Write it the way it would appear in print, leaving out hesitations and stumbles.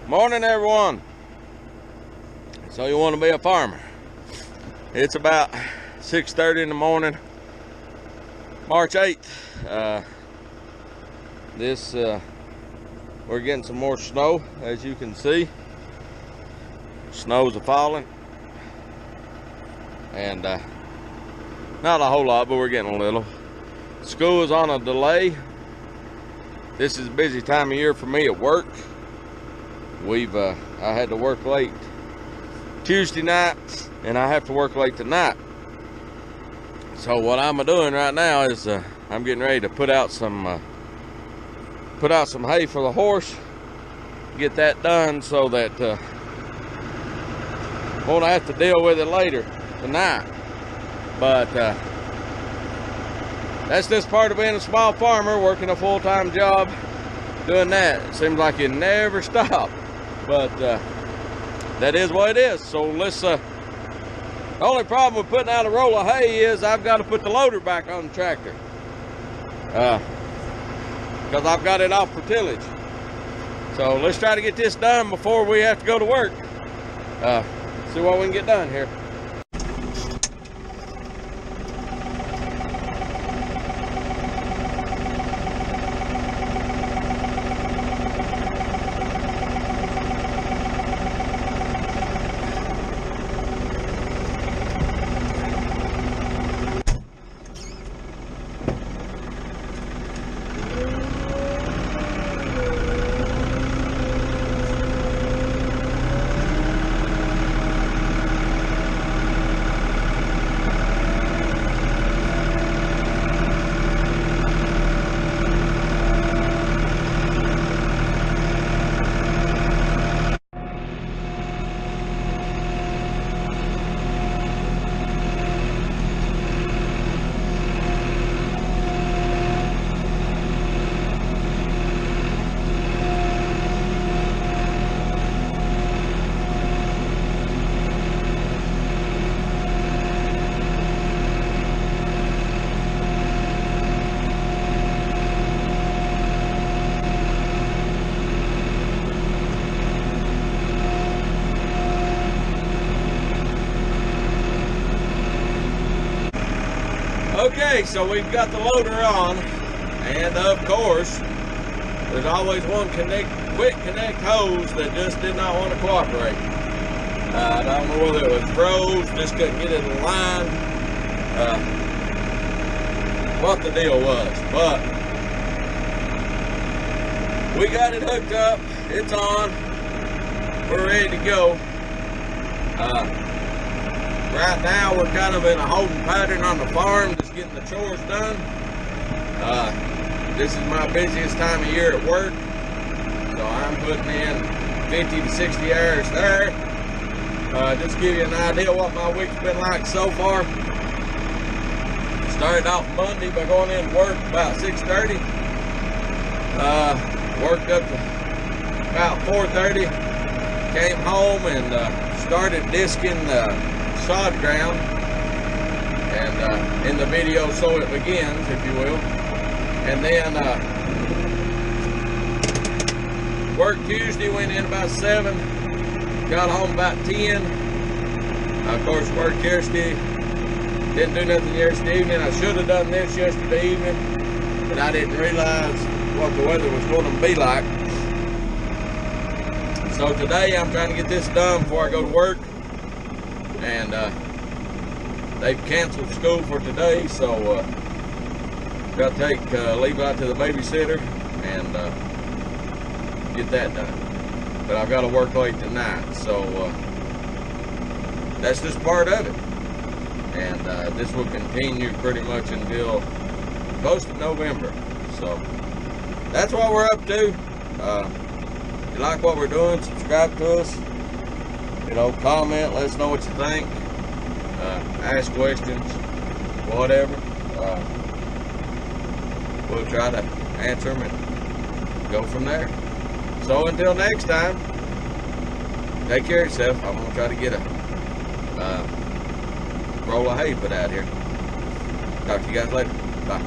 Morning, everyone. So you want to be a farmer? It's about 6:30 in the morning, March 8th. We're getting some more snow, as you can see. Snows are falling, and not a whole lot, but we're getting a little. School is on a delay. This is a busy time of year for me at work. I had to work late Tuesday night, and I have to work late tonight. So what I'm doing right now is I'm getting ready to put out some hay for the horse. Get that done so that won't have to deal with it later tonight. But that's just part of being a small farmer, working a full-time job, doing that. It seems like you never stop, but that is what it is. So let's. The only problem with putting out a roll of hay is I've got to put the loader back on the tractor, because I've got it off for tillage. So let's try to get this done before we have to go to work. See what we can get done here. Okay, so we've got the loader on, and of course, there's always one quick connect hose that just did not want to cooperate. I don't know whether it was froze, just couldn't get it in line, what the deal was, but we got it hooked up, it's on, we're ready to go. Right now we're kind of in a holding pattern on the farm, just getting the chores done. This is my busiest time of year at work, so I'm putting in 50 to 60 hours there. Just to give you an idea what my week's been like so far. Started off Monday by going into work about 6:30. Worked up to about 4:30. Came home and started disking sod ground, and in the video so it begins, if you will. And then worked Tuesday, went in about 7, got home about 10. Of course, worked yesterday, didn't do nothing yesterday evening. I should have done this yesterday evening, but I didn't realize what the weather was going to be like. So today I'm trying to get this done before I go to work. And they've canceled school for today, so got to take leave out to the babysitter and get that done. But I've got to work late tonight, so that's just part of it. And this will continue pretty much until most of November. So that's what we're up to. If you like what we're doing, subscribe to us. You know, comment, let us know what you think, ask questions, whatever. We'll try to answer them and go from there. So until next time, take care of yourself. I'm going to try to get a roll of hay put out here. Talk to you guys later. Bye.